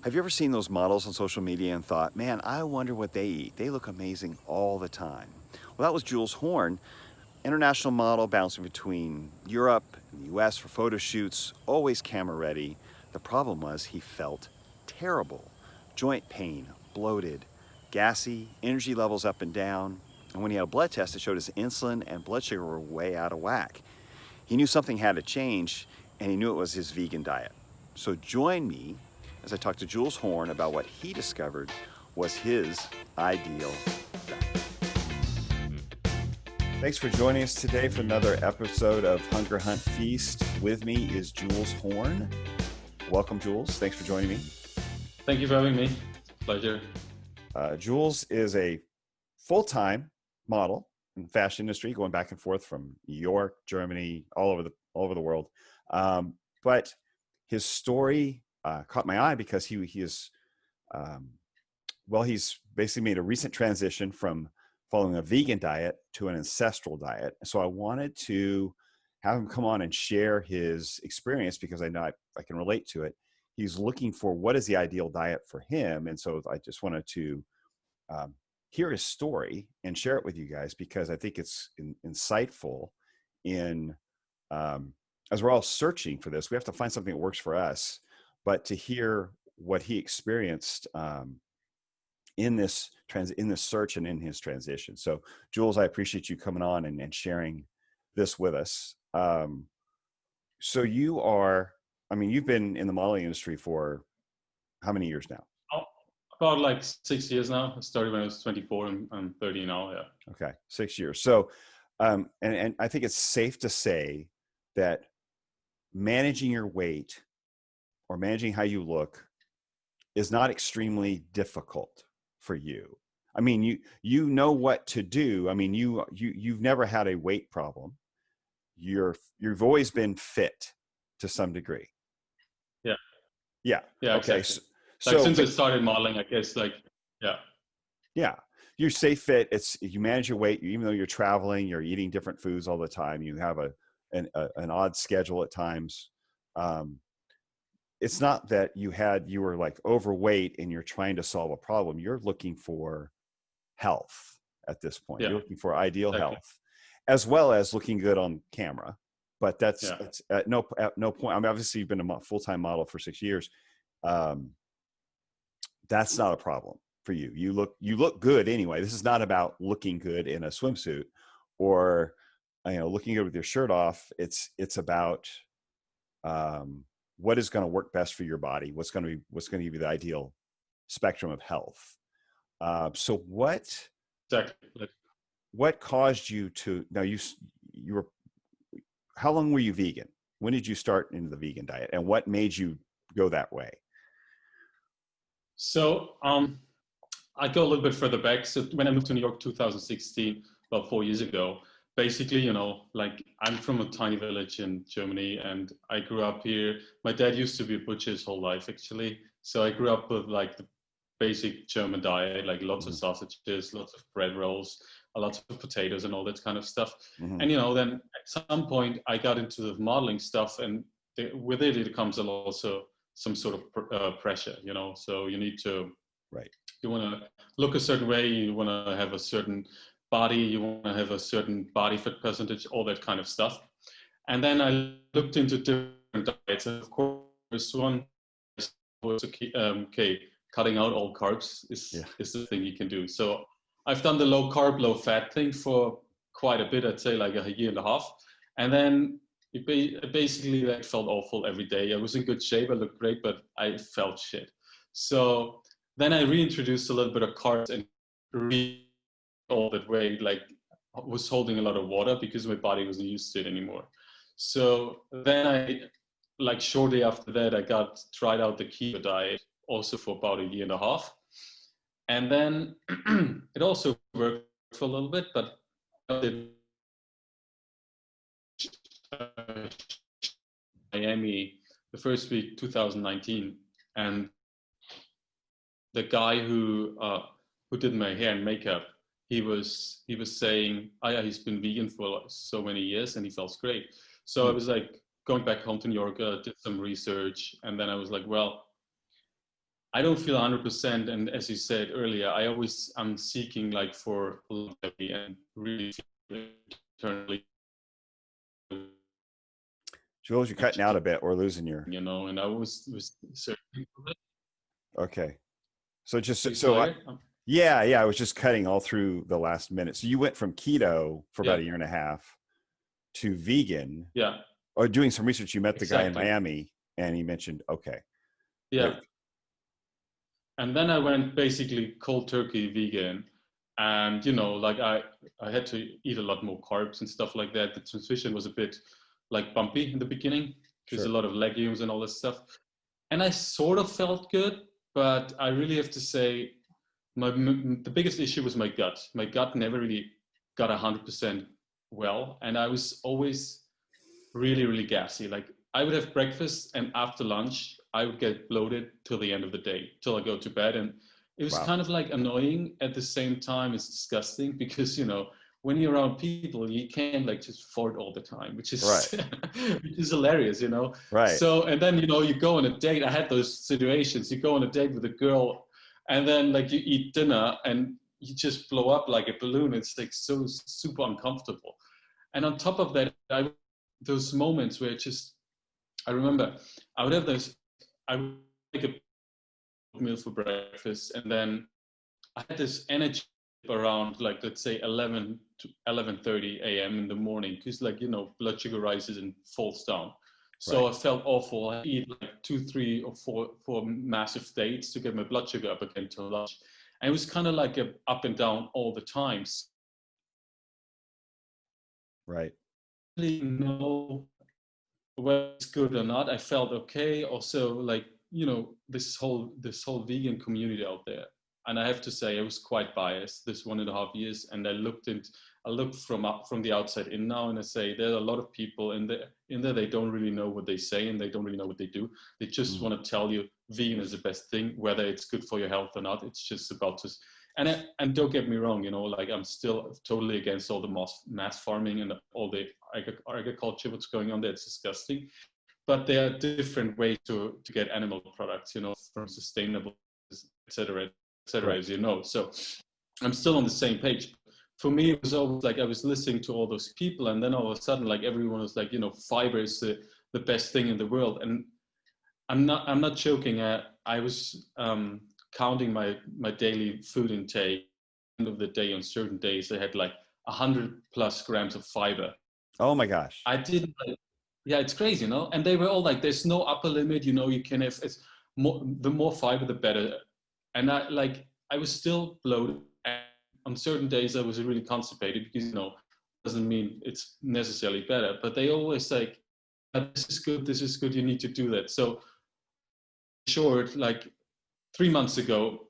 Have you ever seen those models on social media and thought, man, I wonder what they eat? They look amazing all the time. Well, that was Jules Horn, international model bouncing between Europe and the US for photo shoots, always camera ready. The problem was he felt terrible. Joint pain, bloated, gassy, energy levels up and down. And when he had a blood test, it showed his insulin and blood sugar were way out of whack. He knew something had to change, and he knew it was his vegan diet. So join me as I talk to Jules Horn about what he discovered was his ideal diet. Thanks for joining us today for another episode of Hunger Hunt Feast. With me is Jules Horn. Welcome, Jules. Thanks for joining me. Thank you for having me. Pleasure. Jules is a full-time model in the fashion industry, going back and forth from New York, Germany, all over the world. But his story caught my eye because he's basically made a recent transition from following a vegan diet to an ancestral diet. So I wanted to have him come on and share his experience because I know I can relate to it. He's looking for what is the ideal diet for him. And so I just wanted to hear his story and share it with you guys because I think it's insightful as we're all searching for this. We have to find something that works for us, but to hear what he experienced in this search and in his transition. So Jules, I appreciate you coming on and sharing this with us. So you've been in the modeling industry for how many years now? About like 6 years now. I started when I was 24 and I'm 30 now. Yeah. Okay. 6 years. So, and I think it's safe to say that managing your weight or managing how you look is not extremely difficult for you. I mean, you know what to do. I mean, you've never had a weight problem. You've always been fit to some degree. Yeah. Yeah. Yeah. Okay. Exactly. Since I started modeling, I guess Yeah. You stay fit. You manage your weight, even though you're traveling, you're eating different foods all the time. You have an odd schedule at times. It's not that you were like overweight and you're trying to solve a problem. You're looking for health at this point. Yeah. You're looking for ideal health, as well as looking good on camera. But it's at no point. I mean, obviously you've been a full-time model for 6 years. That's not a problem for you. You look good anyway. This is not about looking good in a swimsuit or, looking good with your shirt off. It's about what is going to work best for your body. What's going to give you the ideal spectrum of health. So what caused you to, now you were, how long were you vegan? When did you start into the vegan diet and what made you go that way? So I go a little bit further back. So when I moved to New York 2016, about 4 years ago, basically, I'm from a tiny village in Germany and I grew up here. My dad used to be a butcher his whole life, actually. So I grew up with like the basic German diet, like lots of sausages, lots of bread rolls, lots of potatoes and all that kind of stuff. Mm-hmm. And, then at some point I got into the modeling stuff and with it comes also some sort of pressure, so you need to, you want to look a certain way, you want to have a certain body, you want to have a certain body fat percentage, all that kind of stuff. And then I looked into different diets. Of course, one was cutting out all carbs is the thing you can do. So I've done the low carb, low fat thing for quite a bit, I'd say like a year and a half. And then it basically felt awful every day. I was in good shape, I looked great, but I felt shit. So then I reintroduced a little bit of carbs and all that way, like was holding a lot of water because my body wasn't used to it anymore. So then shortly after that, I tried out the keto diet also for about a year and a half. And then it also worked for a little bit, but Miami the first week 2019, and the guy who did my hair and makeup, he was saying, oh yeah, he's been vegan for so many years and he feels great. So I was like going back home to New York, did some research, and then I was like, well, I don't feel 100%. And as you said earlier, I'm seeking like for longevity and really internally. Jules, you're cutting out a bit. We're losing your. And I was searching for it. Okay. So just so yeah, I was just cutting all through the last minute. So you went from keto for about a year and a half to vegan. Yeah. Or doing some research. You met the guy in Miami, and he mentioned, okay. Yeah. Great. And then I went basically cold turkey vegan, and like I had to eat a lot more carbs and stuff like that. The transition was a bit like bumpy in the beginning because a lot of legumes and all this stuff. And I sort of felt good, but I really have to say the biggest issue was my gut. My gut never really got 100% well. And I was always really, really gassy. Like I would have breakfast and after lunch, I would get bloated till the end of the day, till I go to bed. And it was kind of like annoying at the same time. It's disgusting because, when you're around people, you can't like just fart all the time, which is which is hilarious, Right. So, and then, you go on a date. I had those situations. You go on a date with a girl and then like you eat dinner and you just blow up like a balloon. It's like so super uncomfortable. And on top of that, those moments where I remember I would make a meal for breakfast, and then I had this energy around like, let's say 11 to 11:30 a.m. in the morning, because like, blood sugar rises and falls down. So I felt awful. I eat like 2, 3, or 4 massive dates to get my blood sugar up again till lunch. And it was kind of like a up and down all the time. Right. I didn't really know whether it's good or not. I felt okay. Also, like, this whole vegan community out there. And I have to say, I was quite biased this 1.5 years. And I looked from the outside in now, and I say there are a lot of people in there. They don't really know what they say, and they don't really know what they do. They just want to tell you vegan is the best thing, whether it's good for your health or not. It's just about to. And don't get me wrong, like I'm still totally against all the mass farming and all the agriculture, what's going on there. It's disgusting. But there are different ways to get animal products, from sustainable, etc., as you know. So I'm still on the same page. For me, it was always like I was listening to all those people, and then all of a sudden, like everyone was like, fiber is the best thing in the world. And I'm not joking. I was counting my daily food intake. At the end of the day, on certain days, I had like 100+ grams of fiber. Oh my gosh! I didn't. Yeah, it's crazy, And they were all like, "There's no upper limit, you can have the more fiber, the better." And I was still bloated. And on certain days, I was really constipated because doesn't mean it's necessarily better. But they always like, "This is good. You need to do that." So, short, like 3 months ago,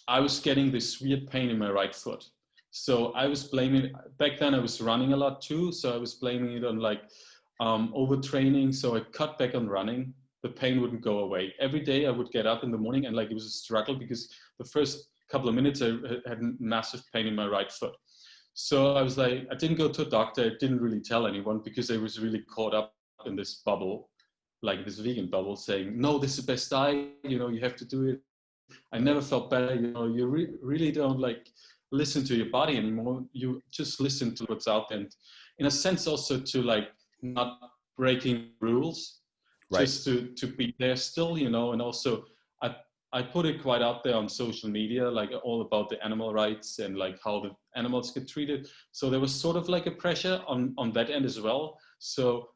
I was getting this weird pain in my right foot. So I was blaming. Back then, I was running a lot too. So I was blaming it on like overtraining. So I cut back on running. The pain wouldn't go away. Every day I would get up in the morning and like it was a struggle because the first couple of minutes I had massive pain in my right foot. So I was like, I didn't go to a doctor. I didn't really tell anyone because I was really caught up in this bubble, like this vegan bubble, saying, no, this is the best diet, you have to do it. I never felt better. You really don't like listen to your body anymore. You just listen to what's out there. And in a sense also to like not breaking rules, just to be there still, and also I put it quite out there on social media, like all about the animal rights and like how the animals get treated. So there was sort of like a pressure on that end as well. So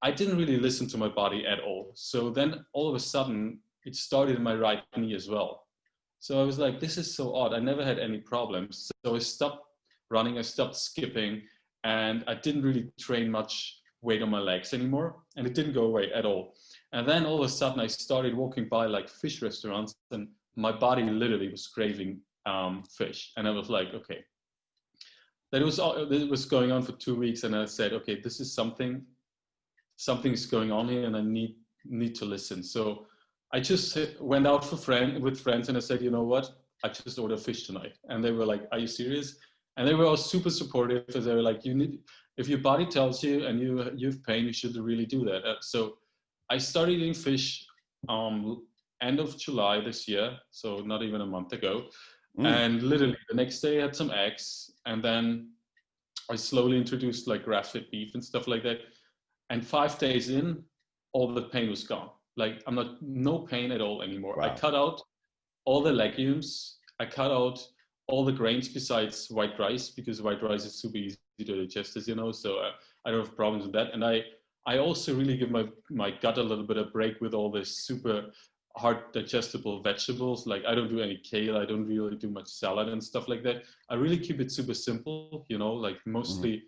I didn't really listen to my body at all. So then all of a sudden it started in my right knee as well. So I was like, this is so odd. I never had any problems. So I stopped running, I stopped skipping, and I didn't really train much weight on my legs anymore. And it didn't go away at all. And then all of a sudden I started walking by like fish restaurants, and my body literally was craving fish. And I was like, okay. That was going on for 2 weeks. And I said, okay, this is something's going on here, and I need to listen. So I just went out with friends, and I said, you know what? I just ordered fish tonight. And they were like, are you serious? And they were all super supportive, because they were like, if your body tells you and you have pain, you should really do that. So I started eating fish, and end of July this year, so not even a month ago. Mm. And literally the next day I had some eggs, and then I slowly introduced like grass-fed beef and stuff like that. And 5 days in, all the pain was gone. Like no pain at all anymore. Wow. I cut out all the legumes. I cut out all the grains besides white rice, because white rice is super easy to digest, as you know. So I don't have problems with that. And I also really give my gut a little bit of break with all this super hard digestible vegetables. Like I don't do any kale. I don't really do much salad and stuff like that. I really keep it super simple, you know, like mostly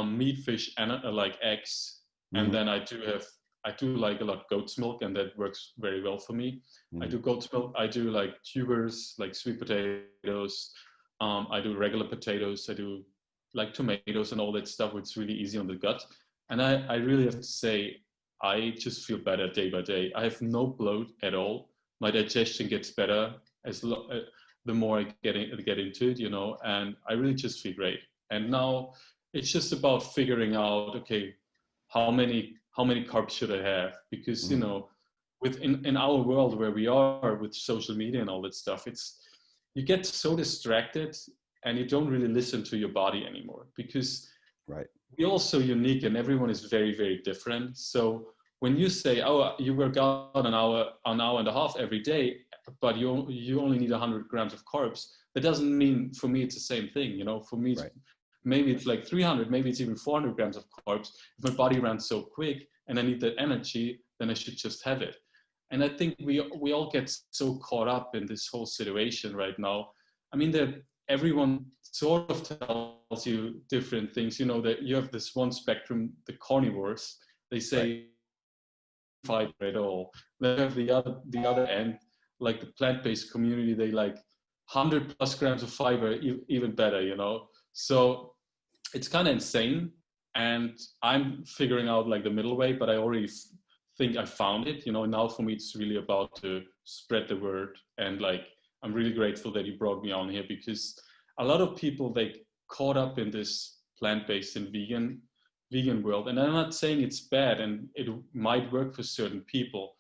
meat, fish, and like eggs. And then I do like a lot goat's milk, and that works very well for me. I do goat's milk. I do like tubers, like sweet potatoes. I do regular potatoes. I do like tomatoes and all that stuff, which is really easy on the gut. And I really have to say, I just feel better day by day. I have no bloat at all. My digestion gets better the more I get into it, you know, and I really just feel great. And now it's just about figuring out, okay, how many carbs should I have? Because, you know, in our world where we are with social media and all that stuff, you get so distracted and you don't really listen to your body anymore, because we're all so unique and everyone is very, very different. So when you say, oh, you work out an hour and a half every day, but you only need 100 grams of carbs, that doesn't mean for me it's the same thing. You know, for me, maybe it's like 300, maybe it's even 400 grams of carbs. If my body runs so quick and I need that energy, then I should just have it. And I think we all get so caught up in this whole situation right now. I mean, everyone sort of tells you different things. You know, that you have this one spectrum, the carnivores, they say fiber at all. They have the other end, like the plant-based community, they like 100 plus grams of fiber, even better, you know. So it's kind of insane, and I'm figuring out like the middle way, but I already think I found it, you know. Now for me it's really about to spread the word, and like I'm really grateful that you brought me on here, because a lot of people, they caught up in this plant-based and vegan world, and I'm not saying it's bad, and it might work for certain people.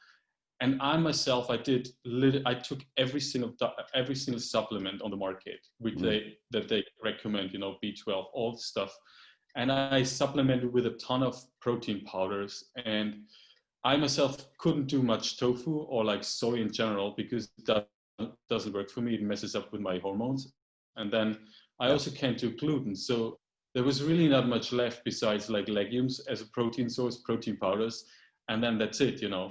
And I myself, I took every single supplement on the market that they recommend, you know, B12, all this stuff. And I supplemented with a ton of protein powders. And I myself couldn't do much tofu or like soy in general, because that doesn't work for me. It messes up with my hormones. And then I also can't do gluten. So there was really not much left besides like legumes as a protein source, protein powders. And then that's it, you know.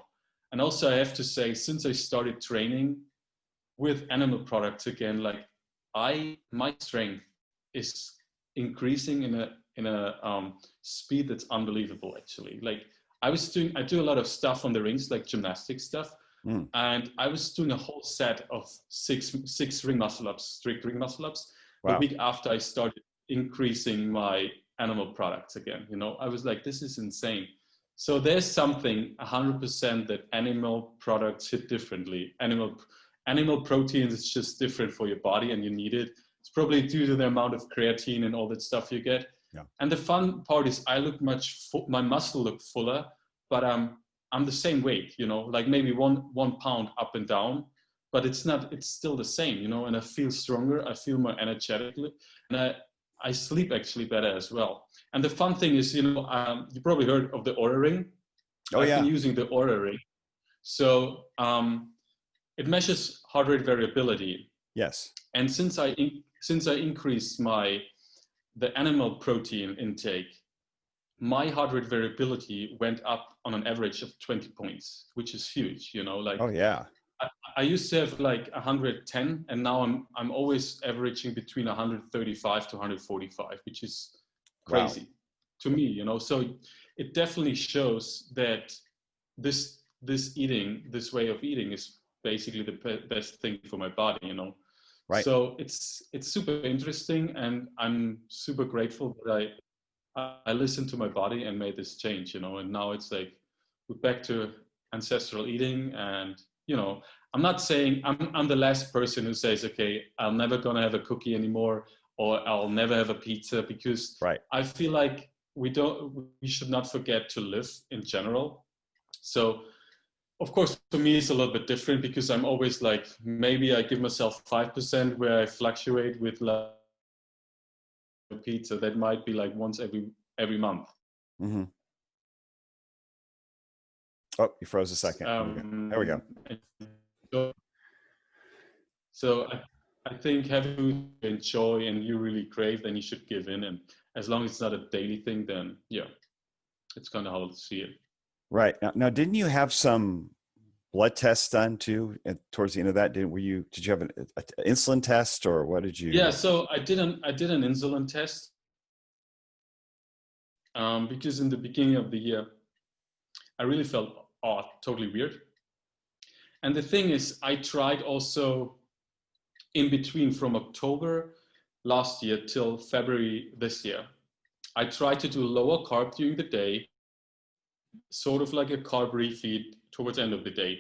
And also I have to say, since I started training with animal products again, like my strength is increasing in a speed that's unbelievable, actually. Like I do a lot of stuff on the rings, like gymnastic stuff. And I was doing a whole set of six ring muscle ups, strict ring muscle ups, a week after I started increasing my animal products again. You know, I was like, this is insane. So there's something 100% that animal products hit differently. Animal proteins is just different for your body, and you need it. It's probably due to the amount of creatine and all that stuff you get. And the fun part is I look my muscle look fuller, but I'm the same weight, you know, like maybe one pound up and down, but it's still the same, you know, and I feel stronger. I feel more energetically, and I sleep actually better as well. And the fun thing is, you know, you probably heard of the Oura Ring. I've been using the Oura Ring. So it measures heart rate variability. Yes. And since I increased the animal protein intake, my heart rate variability went up on an average of 20 points, which is huge, you know, like, I used to have like 110, and now I'm always averaging between 135 to 145, which is crazy to me, you know. So it definitely shows that this way of eating is basically the best thing for my body, you know. So it's super interesting, and I'm super grateful that I listened to my body and made this change, you know. And now it's like we're back to ancestral eating, and you know, I'm not saying I'm the last person who says, okay, I'm never gonna have a cookie anymore, or I'll never have a pizza, because I feel like we should not forget to live in general. So of course, for me, it's a little bit different because I'm always like, maybe I give myself 5% where I fluctuate with like pizza. That might be like once every month. Mm-hmm. Oh, you froze a second. There we go. So I think having food you enjoy and you really crave, then you should give in. And as long as it's not a daily thing, then yeah, it's kind of how I see it. Right. Now, didn't you have some blood tests done too towards the end of that? Did you have an insulin test, or what did you? Yeah, so I did an insulin test because in the beginning of the year, I really felt totally weird. And the thing is, I tried also in between from October last year till February this year. I tried to do lower carb during the day, sort of like a carb refeed towards the end of the day.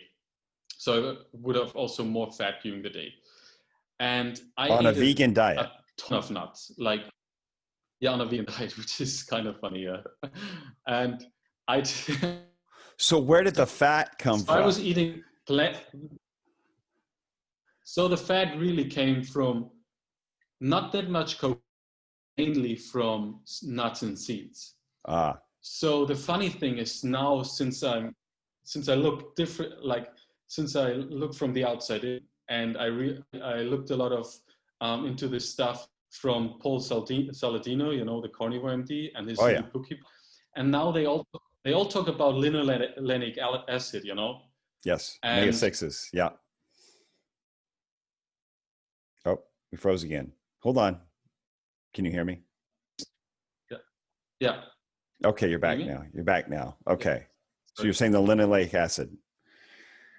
So I would have also more fat during the day. And I on a vegan diet, a ton of nuts, like, yeah, on a vegan diet, which is kind of funny. Yeah. And so where did the fat come from? I was eating so the fat really came from not that much cocaine, mainly from nuts and seeds. So the funny thing is now, since I look different, like since I look from the outside in, and I looked a lot of into this stuff from Paul Saladino, you know, the carnivore MD, and his book. And now they all talk about linolenic acid, you know. Yes, omega-6s. Yeah. Oh, we froze again. Hold on. Can you hear me? Yeah. Yeah. Okay, you're back now. You're back now. Okay. Yeah. So you're saying the linoleic acid.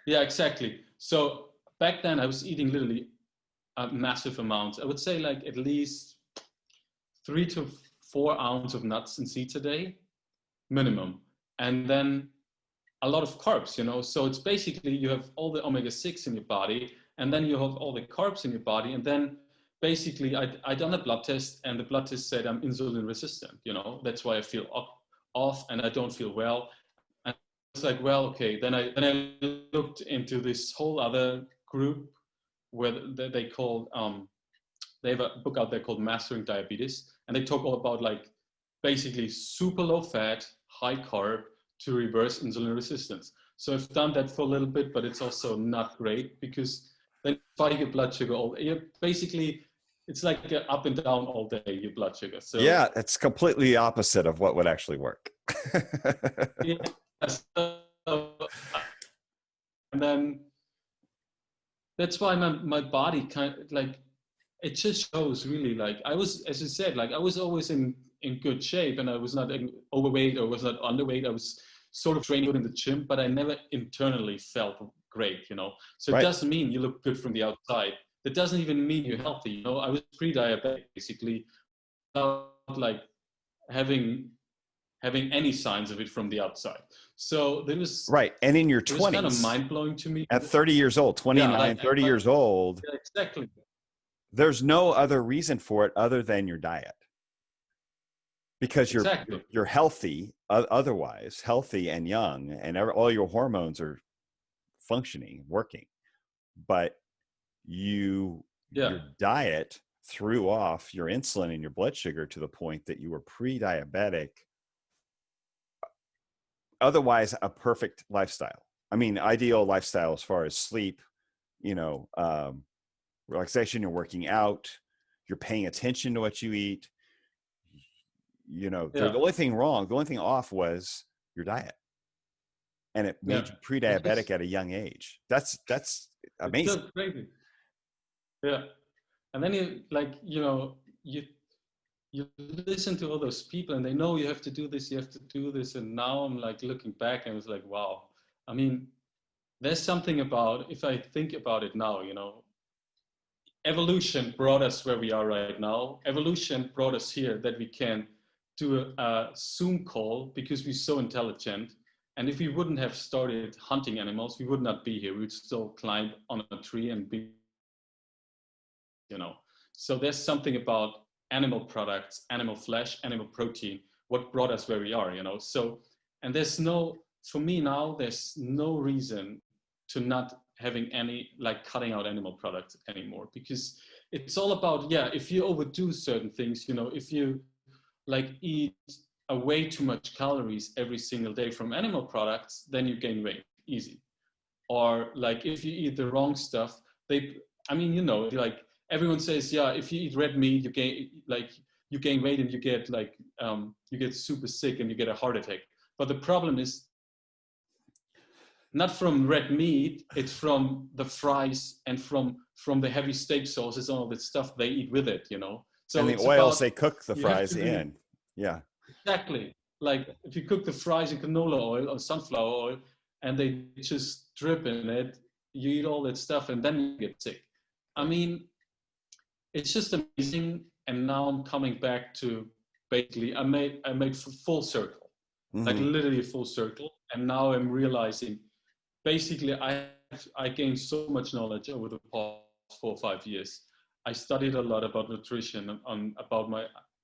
Yeah, exactly. So back then I was eating literally massive amounts. I would say like at least 3 to 4 ounces of nuts and seeds a day, minimum. And then a lot of carbs, you know. So it's basically you have all the omega-6 in your body, and then you have all the carbs in your body. And then basically I done a blood test, and the blood test said I'm insulin resistant, you know. That's why I feel off and I don't feel well. And it's like, well, okay. Then I looked into this whole other group where they call they have a book out there called Mastering Diabetes, and they talk all about like basically super low fat, high carb to reverse insulin resistance. So I've done that for a little bit, but it's also not great because then spike your blood sugar basically it's like up and down all day, your blood sugar. So yeah, it's completely opposite of what would actually work. Yeah, so, and then that's why my body kind of like, it just shows really, like I was, as you said, like I was always in good shape, and I was not overweight or was not underweight. I was sort of training good in the gym, but I never internally felt great, you know. So it doesn't mean you look good from the outside. That doesn't even mean you're healthy, you know. I was pre-diabetic basically, without like having any signs of it from the outside. So there was and in your 20s, it was kind of mind-blowing to me. At 30 years old, 29, 30 years old, yeah, exactly. There's no other reason for it other than your diet, because you're healthy, otherwise healthy and young, and all your hormones are functioning, working, but your diet threw off your insulin and your blood sugar to the point that you were pre-diabetic. Otherwise, a perfect lifestyle. I mean, ideal lifestyle as far as sleep, you know, relaxation, you're working out, you're paying attention to what you eat. You know, the only thing wrong, the only thing off was your diet, and it made you pre-diabetic at a young age. That's amazing. It's so crazy. Yeah, and then you listen to all those people, and they know you have to do this, and now I'm like looking back, and I was like, wow. I mean, there's something about, if I think about it now, you know, evolution brought us where we are right now. Evolution brought us here that we can do a Zoom call because we're so intelligent. And if we wouldn't have started hunting animals, we would not be here. We would still climb on a tree and be, you know. So there's something about animal products, animal flesh, animal protein, what brought us where we are, you know. So, and there's no for me now, there's no reason to not having any, like cutting out animal products anymore, because it's all about, yeah, if you overdo certain things, you know, if you like eat a way too much calories every single day from animal products, then you gain weight easy. Or like if you eat the wrong stuff, I mean, you know, like everyone says, yeah, if you eat red meat, you gain weight and you get like, you get super sick and you get a heart attack. But the problem is not from red meat, it's from the fries and from the heavy steak sauces and all that stuff they eat with it, you know? And So the it's oils about, they cook the you have fries to be, in. Yeah. exactly. Like if you cook the fries in canola oil or sunflower oil and they just drip in it, you eat all that stuff and then you get sick. I mean, it's just amazing. And now I'm coming back to basically, I made full circle, like Mm-hmm. literally a full circle. And now I'm realizing basically I gained so much knowledge over the past 4 or 5 years. I studied a lot about nutrition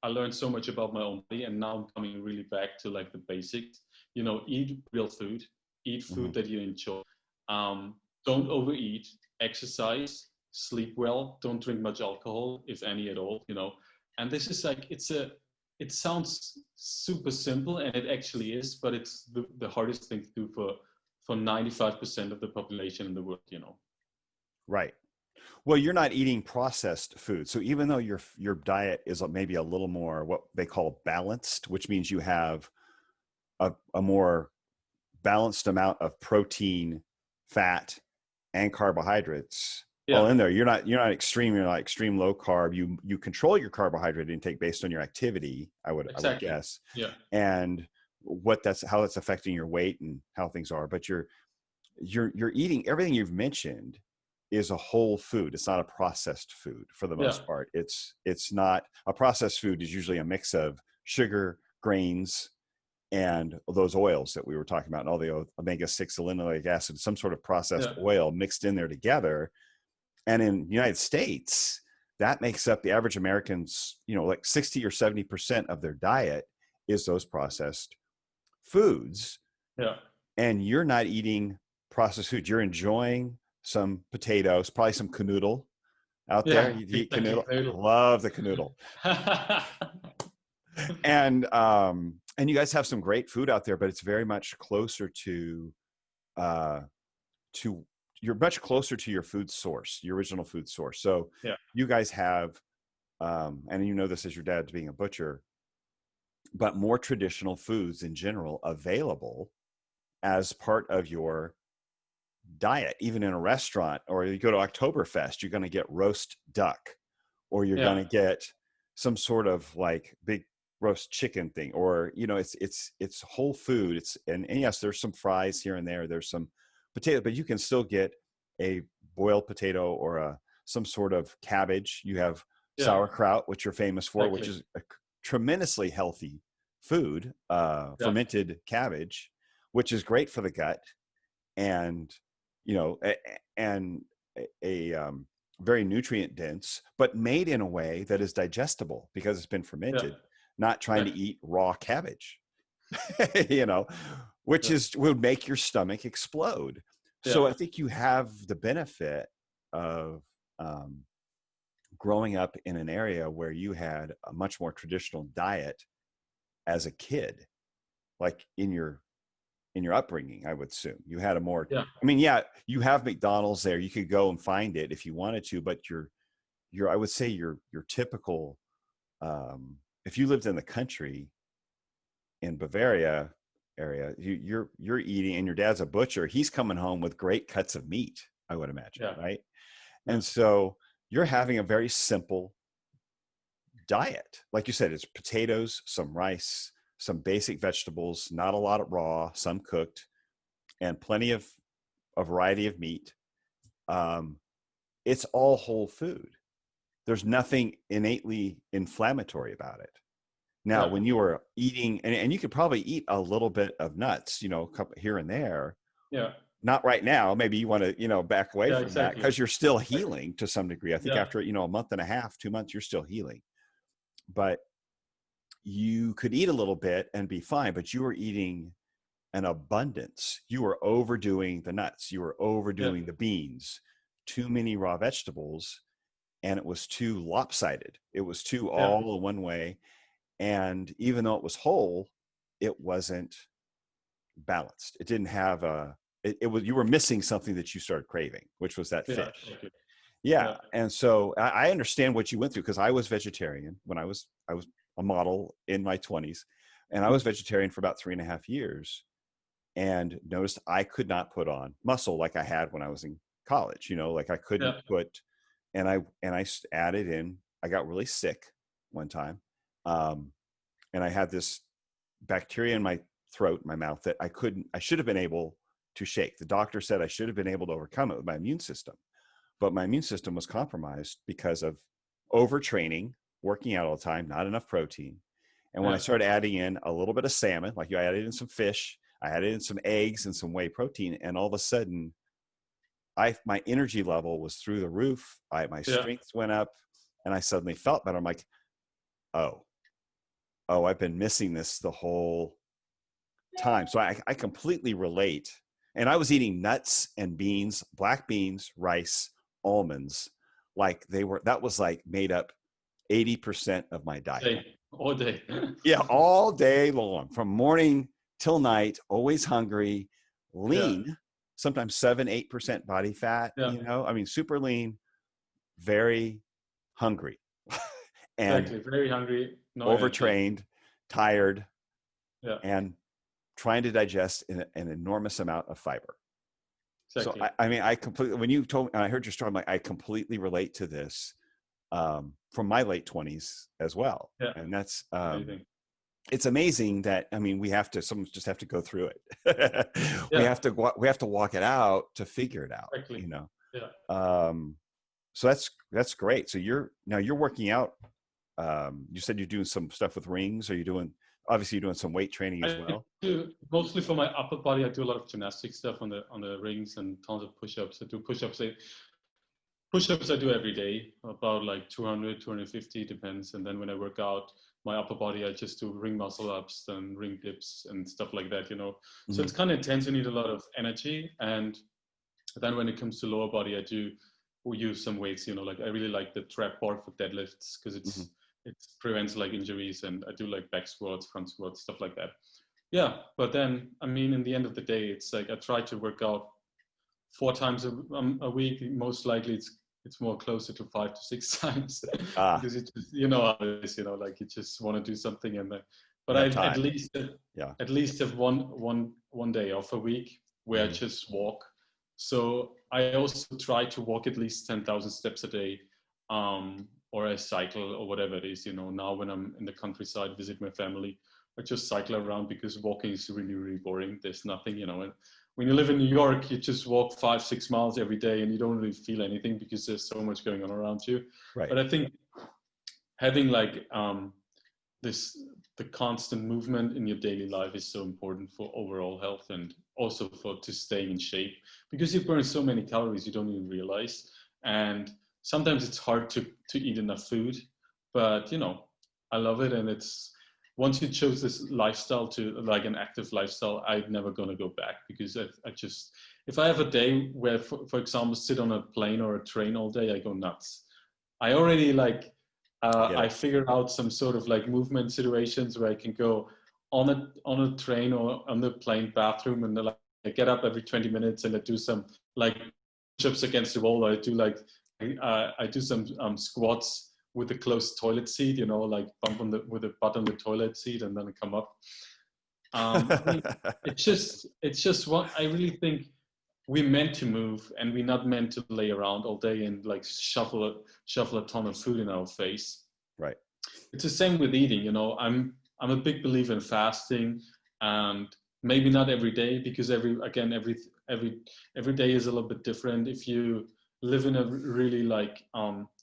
I learned so much about my own body, and now I'm coming really back to like the basics. You know, eat real food, eat Mm-hmm. food that you enjoy. Don't overeat, exercise, sleep well, don't drink much alcohol, if any at all, you know. And this is like, it sounds super simple, and it actually is, but it's the hardest thing to do for 95% of the population in the world, you know. Right. Well, you're not eating processed food. So even though your diet is maybe a little more what they call balanced, which means you have a more balanced amount of protein, fat, and carbohydrates all Yeah, in there. You're not extreme. You're not extreme low carb. You control your carbohydrate intake based on your activity. I would exactly. guess, Yeah, and how that's affecting your weight and how things are. But you're eating everything you've mentioned is a whole food. It's not a processed food for the yeah, most part. It's not a processed food is usually a mix of sugar, grains, and those oils that we were talking about, and all the omega-6 linoleic acid, some sort of processed yeah, oil mixed in there together. And in the United States, that makes up the average American's, like 60 or 70% of their diet is those processed foods. yeah. And you're not eating processed food. You're enjoying some potatoes, probably some canoodle out there. Yeah, You eat exactly. canoodle. I love the canoodle. And you guys have some great food out there, but it's very much closer uh, to you're much closer to your food source, your original food source. So Yeah, you guys have, and you know this as your dad being a butcher, but more traditional foods in general available as part of your diet. Even in a restaurant, or you go to Oktoberfest, you're going to get roast duck, or you're going yeah, to get some sort of like big roast chicken thing, or it's whole food. And yes, there's some fries here and there's some potato, but you can still get a boiled potato or some sort of cabbage. You have yeah, sauerkraut, which you're famous for, which exactly. is a tremendously healthy food, Yeah, fermented cabbage, which is great for the gut, and and very nutrient dense, but made in a way that is digestible because it's been yeah, fermented. Not trying to exactly. eat raw cabbage, you know, which Yeah, would make your stomach explode. yeah, So I think you have the benefit of growing up in an area where you had a much more traditional diet as a kid, like in your upbringing. I would assume you had a more, yeah, I mean, yeah, you have McDonald's there. You could go and find it if you wanted to, but I would say your typical, if you lived in the country in Bavaria area, you're eating, and your dad's a butcher. He's coming home with great cuts of meat, I would imagine, yeah, right? yeah, And so you're having a very simple diet. Like you said, it's potatoes, some rice, some basic vegetables, not a lot of raw, some cooked, and plenty of a variety of meat. Um, it's all whole food. There's nothing innately inflammatory about it. Now, yeah, when you are eating, and you could probably eat a little bit of nuts, here and there, yeah, not right now. Maybe you want to, back away yeah, from that exactly. because you're still Exactly. healing to some degree. I think Yeah, after, a month and a half, 2 months, you're still healing. But you could eat a little bit and be fine, but you were eating an abundance. You were overdoing the nuts. You were Yeah. overdoing the beans, too many raw vegetables, and it was too lopsided. It was too Yeah. all one way. And even though it was whole, it wasn't balanced. It didn't have it was, you were missing something that you started craving, which was that Yeah. fish. Okay. Yeah. Yeah. And so I understand what you went through, because I was vegetarian when I was a model in my 20s, and I was vegetarian for about 3.5 years, and noticed I could not put on muscle like I had when I was in college. Like I couldn't Yeah. put, and I added in. I got really sick one time, and I had this bacteria in my throat, my mouth, that I should have been able to shake. The doctor said I should have been able to overcome it with my immune system, but my immune system was compromised because of overtraining, working out all the time, not enough protein. And when I Yeah. started adding in a little bit of salmon, like you added in some fish, I added in some eggs and some whey protein, and all of a sudden, my energy level was through the roof. My Yeah. strength went up, and I suddenly felt better. I'm like, oh, I've been missing this the whole time. So I completely relate. And I was eating nuts and beans, black beans, rice, almonds, like that was like made up 80% of my diet. All day. Yeah, all day long, from morning till night, always hungry, Yeah. lean, sometimes 7-8% body fat, Yeah. I mean, super lean, very hungry, and Exactly. Very hungry. No energy. overtrained, tired, Yeah. and trying to digest an enormous amount of fiber. So Exactly. I mean, I completely, when you told me, and I heard your story, I'm like, I completely relate to this, from my late 20s as well. Yeah. And that's, Amazing. it's amazing that, I mean, some just have to go through it. we Yeah. have to we have to walk it out to figure it out, Exactly. Yeah. So that's great. So you're working out. You said you're doing some stuff with rings. Are you doing, obviously you're doing some weight training as I well? do mostly for my upper body. I do a lot of gymnastic stuff on the rings and tons of push-ups. I do push-ups. Push-ups I do every day, about like 200, 250, depends. And then when I work out my upper body, I just do ring muscle ups and ring dips and stuff like that. So Mm-hmm. it's kind of intense. You need a lot of energy. And then when it comes to lower body, I do use some weights. Like I really like the trap bar for deadlifts, because Mm-hmm. it prevents like injuries. And I do like back squats, front squats, stuff like that. Yeah, but then I mean, in the end of the day, it's like I try to work out 4 times a week. Most likely, it's more closer to 5 to 6 times, Ah, because it just how it is, like you just want to do something, and then, but you I have time. Yeah. at least have one day off a week where I Mm-hmm. just walk. So I also try to walk at least 10,000 steps a day, or I cycle or whatever it is. Now when I'm in the countryside, visit my family, I just cycle around, because walking is really, really boring. There's nothing, and when you live in New York, you just walk 5-6 miles every day and you don't really feel anything, because there's so much going on around you. Right. But I think having like the constant movement in your daily life is so important for overall health, and also to staying in shape, because you burn so many calories you don't even realize. And sometimes it's hard to eat enough food, but I love it. And it's, once you chose this lifestyle, to like an active lifestyle, I'm never going to go back, because I just, if I have a day where, for example, sit on a plane or a train all day, I go nuts. I already like, I get I it. figured out some sort of like movement situations where I can go on a train or on the plane bathroom, and like I get up every 20 minutes and I do some like push-ups against the wall. Or I do like I do some squats with the closed toilet seat, like bump with the butt on the toilet seat, and then I come up. I mean, it's just what I really think. We're meant to move, and we're not meant to lay around all day and like shuffle a ton of food in our face. Right. It's the same with eating. I'm a big believer in fasting, and maybe not every day, because every day is a little bit different. If you live in a really like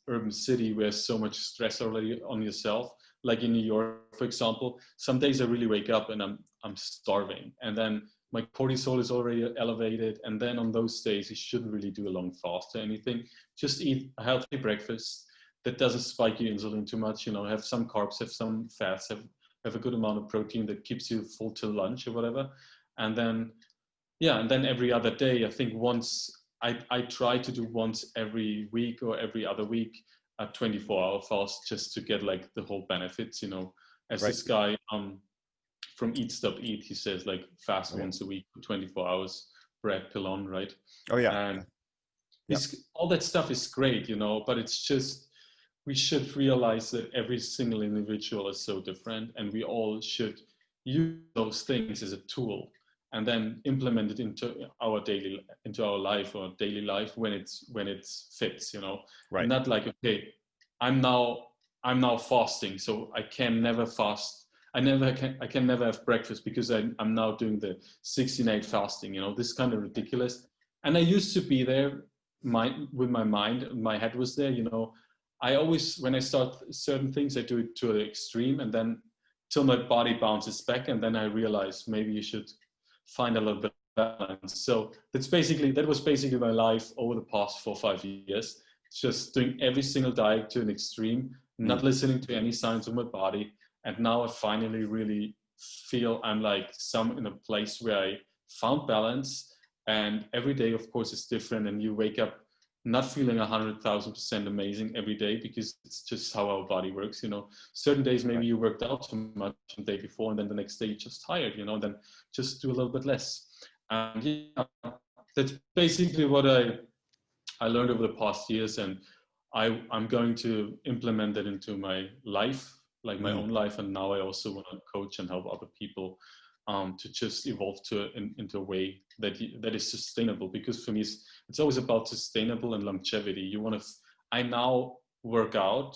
urban city where so much stress already on yourself, like in New York, for example, some days I really wake up and I'm starving, and then my cortisol is already elevated. And then on those days, you shouldn't really do a long fast or anything. Just eat a healthy breakfast that doesn't spike your insulin too much. Have some carbs, have some fats, have a good amount of protein that keeps you full till lunch or whatever. And then, yeah, and then every other day, I think I try to do once every week or every other week a 24-hour fast, just to get like the whole benefits, as this guy from Eat Stop Eat, he says like fast once a week for 24 hours, Brad Pillon, right? Oh yeah. And all that stuff is great, but it's just, we should realize that every single individual is so different, and we all should use those things as a tool and then implement it into our life or daily life when it fits, and not like, okay, I'm now fasting, so I can never fast. I can never have breakfast because I'm now doing the 16/8 fasting, this kind of ridiculous. And I used to be there with my mind, my head was there, I always, when I start certain things, I do it to the extreme, and then till my body bounces back, and then I realize maybe you should find a little bit of balance. So that was basically my life over the past 4 or 5 years, just doing every single diet to an extreme, not listening to any signs of my body. And now I finally really feel I'm like in a place where I found balance. And every day, of course, is different. And you wake up not feeling 100,000% amazing every day, because it's just how our body works. Certain days maybe you worked out too much the day before, and then the next day you're just tired. Then just do a little bit less. And yeah, that's basically what I learned over the past years, and I'm going to implement that into my life, like my own life. And now I also want to coach and help other people to just evolve into a way that is sustainable. Because for me, it's always about sustainable and longevity. I now work out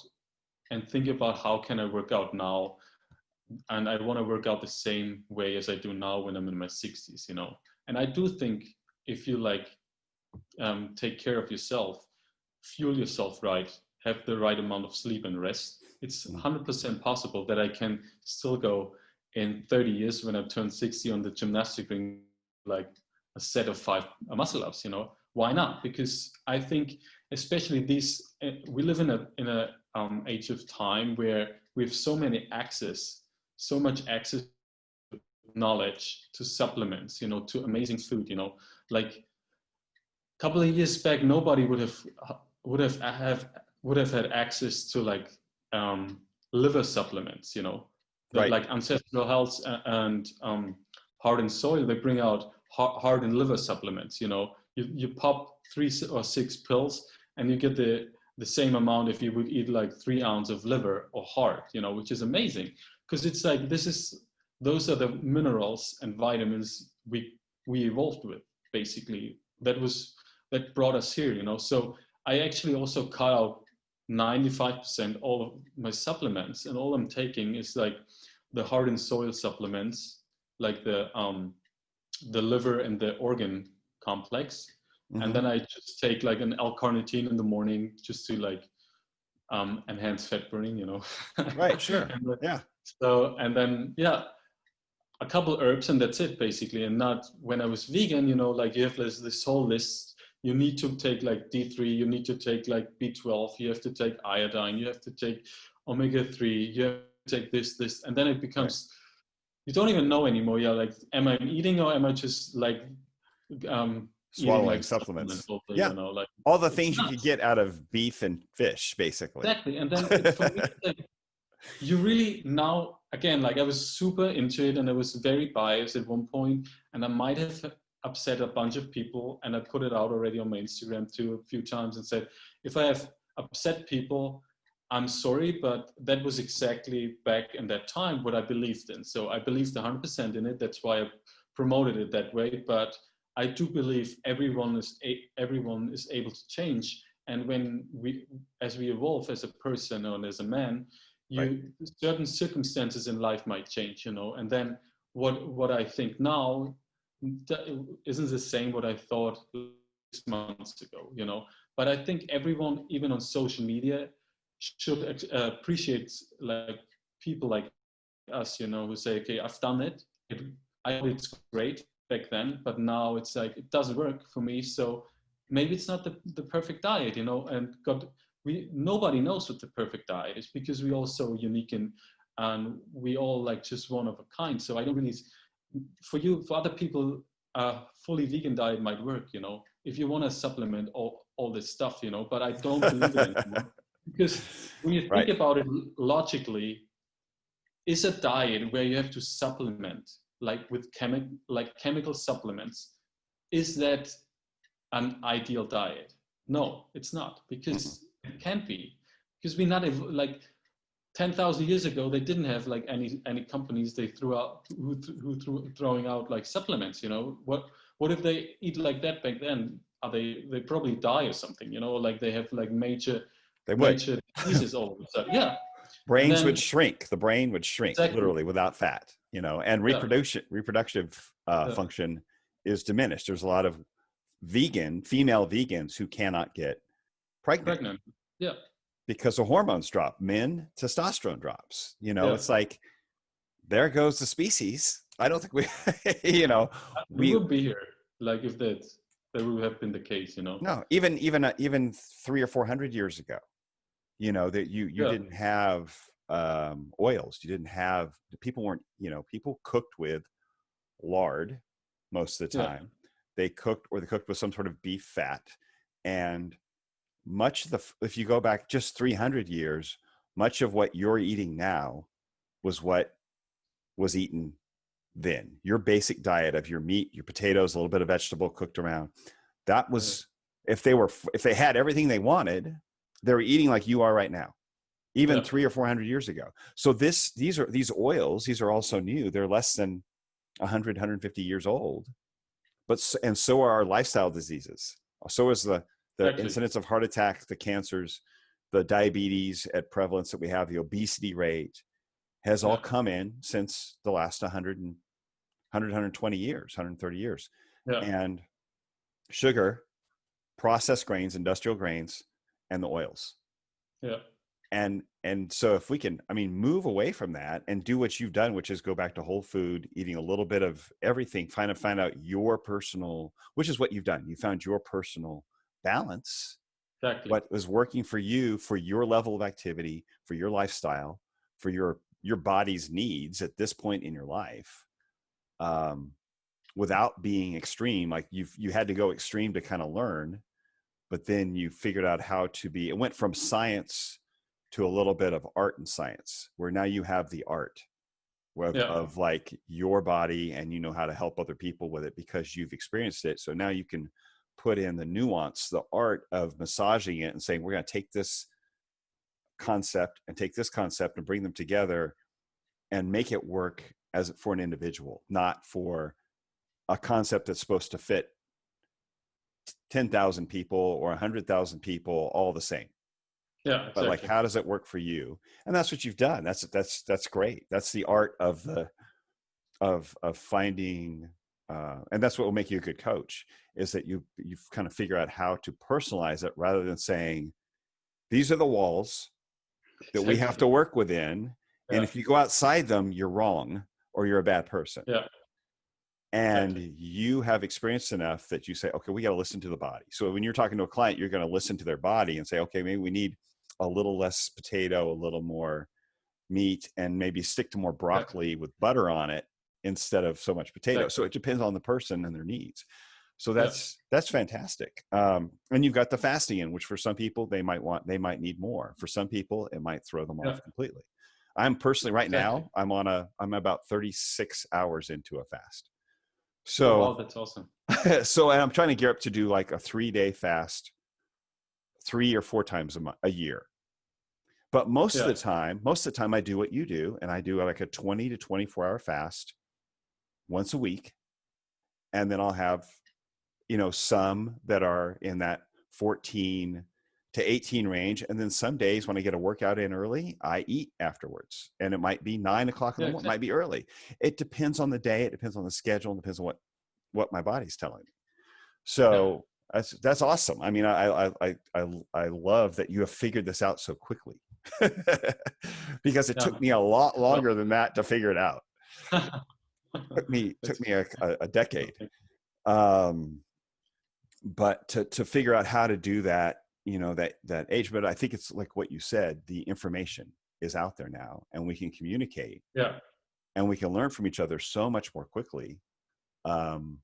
and think about how can I work out now, and I want to work out the same way as I do now when I'm in my 60s. And I do think if you take care of yourself, fuel yourself right, have the right amount of sleep and rest, it's 100% possible that I can still go in 30 years when I turn 60 on the gymnastic ring, like a set of 5 muscle ups. Why not? Because I think, especially we live in a age of time where we have so much access to knowledge, to supplements, to amazing food. Like a couple of years back, nobody would have had access to liver supplements, like Ancestral Health and Heart and Soil. They bring out heart and liver supplements. You pop 3 or 6 pills, and you get the same amount if you would eat like 3 ounces of liver or heart, which is amazing, because it's like those are the minerals and vitamins we evolved with, basically. That brought us here, So I actually also cut out 95% all of my supplements, and all I'm taking is like the Heart and Soil supplements, like the liver and the organ complex. And then I just take like an L-carnitine in the morning, just to enhance fat burning, Right, sure. Yeah. So, and then, a couple herbs, and that's it, basically. And not when I was vegan, you have this whole list. You need to take like D3, you need to take like B12, you have to take iodine, you have to take omega-3, you have to take this, and then it becomes, you don't even know anymore. You're like, am I eating, or am I just like swallowing like supplements? Yeah. All the things you could get out of beef and fish, basically. Exactly. And then for me, you really now, again, I was super into it, and I was very biased at one point, and I might have upset a bunch of people, and I put it out already on my Instagram too a few times and said, if I have upset people, I'm sorry, but that was exactly back in that time what I believed in. So I believed 100% in it. That's why I promoted it that way. But I do believe everyone is able to change. And when as we evolve as a person or as a man, certain circumstances in life might change, and then what I think now isn't the same what I thought 6 months ago, But I think everyone, even on social media, should appreciate people like us, who say, okay, I've done it. I thought it's great back then, but now it's like, it doesn't work for me. So maybe it's not the perfect diet, and nobody knows what the perfect diet is, because we're all so unique and we all just one of a kind. So I don't really for other people, a fully vegan diet might work, you know, if you want to supplement all this stuff, you know, but I don't believe it anymore. Because when you think Right. about it logically, is a diet where you have to supplement, like with chemical supplements, is that an ideal diet? No, it's not, Mm-mm. because it can't be, because we're not like 10,000 years ago, they didn't have like any companies they threw out throwing out like supplements. You know, what if they eat like that back then? Are they probably die or something? You know, like they have like major They would. diseases all of a sudden. Yeah, and Brains would then shrink. The brain would shrink exactly, literally without fat, you know, and yeah, reproductive yeah, function is diminished. There's a lot of female vegans who cannot get pregnant pregnant. Yeah, because the hormones drop. Men, testosterone drops. You know, yeah. it's like, there goes the species. I don't think we, you know, We we, wouldn't be here like if that would have been the case. You know. no, even 300 or 400 years ago, you know, that you Yeah, didn't have oils. You didn't have, people weren't, you know, people cooked with lard most of the yeah, time. They cooked with some sort of beef fat. And much of if you go back just 300 years, much of what you're eating now was what was eaten then. Your basic diet of your meat, your potatoes, a little bit of vegetable cooked around, that yeah, was, if they had everything they wanted, they were eating like you are right now, even yeah. 300 or 400 years ago. So these oils, these are also new. They're less than 150 years old, but and so are our lifestyle diseases. So is the Exactly. incidence of heart attack, the cancers, the diabetes at prevalence that we have, the obesity rate has all Yeah, come in since the last 120 years, 130 years. yeah, And sugar, processed grains, industrial grains, and the oils. yeah, And so if we can, I mean, move away from that and do what you've done, which is go back to whole food, eating a little bit of everything, find out your personal, which is what you've done. You found your personal balance, exactly. what was working for you, for your level of activity, for your lifestyle, for your body's needs at this point in your life, without being extreme. Like you had to go extreme to kind of learn, but then you figured out how to be. It went from science to a little bit of art and science, where now you have the art Yeah, of like your body, and you know how to help other people with it because you've experienced it. So now you can put in the nuance, the art of massaging it and saying, we're going to take this concept and take this concept and bring them together and make it work as for an individual, not for a concept that's supposed to fit 10,000 people or 100,000 people all the same. yeah, But like, exactly. how does it work for you? And that's what you've done. That's great. That's the art of finding, and that's what will make you a good coach, is that you've kind of figure out how to personalize it rather than saying, these are the walls that we have Exactly. to work within. And Yeah, if you go outside them, you're wrong or you're a bad person. yeah, And exactly. you have experienced enough that you say, okay, we got to listen to the body. So when you're talking to a client, you're going to listen to their body and say, okay, maybe we need a little less potato, a little more meat, and maybe stick to more Yeah, broccoli with butter on it instead of so much potato. So exactly. it depends on the person and their needs. So Yeah, that's fantastic. And you've got the fasting in, which for some people they might need more. For some people, it might throw them yeah, off completely. I'm personally right exactly. now, I'm about 36 hours into a fast. Oh wow, So, that's awesome. so and I'm trying to gear up to do like a 3-day fast, 3 or 4 times a year. But most Yeah, of the time I do what you do, and I do like a 20 to 24 hour fast once a week. And then I'll have, you know, some that are in that 14 to 18 range. And then some days when I get a workout in early, I eat afterwards. And it might be 9 o'clock in yeah, the morning, it might exactly. be early. It depends on the day, it depends on the schedule, and depends on what my body's telling me. Yeah, So that's awesome. I mean, I love that you have figured this out so quickly, because it yeah. took me a lot Well, longer than that to figure it out. Took that's me a decade. Um, but to figure out how to do that, you know, that age. But I think it's like what you said, the information is out there now and we can communicate. yeah, and we can learn from each other so much more quickly. And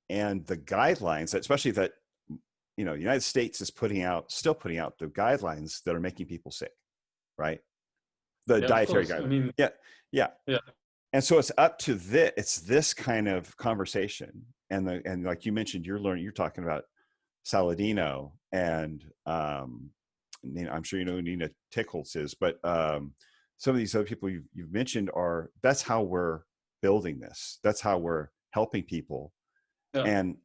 the guidelines, especially that, you know, the United States is still putting out the guidelines that are making people sick, right? The dietary guidelines. I mean, yeah. And so it's up to this kind of conversation. And like you mentioned, you're talking about Saladino, and I'm sure you know who Nina Tickholz is, but some of these other people you've mentioned that's how we're building this. That's how we're helping people, and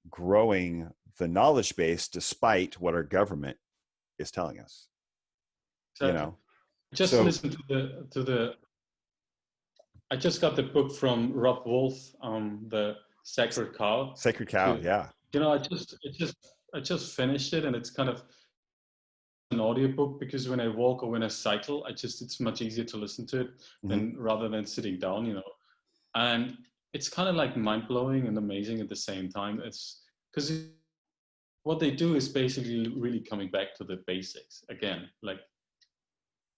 growing the knowledge base despite what our government is telling us. Exactly. You know, just listen to the. I just got the book from Rob Wolf, the Sacred Cow. Sacred Cow, yeah. You know, I just finished it, and it's kind of an audiobook, because when I walk or when I cycle, it's much easier to listen to it than rather than sitting down, you know. And it's kind of like mind-blowing and amazing at the same time. It's because what they do is basically really coming back to the basics again, like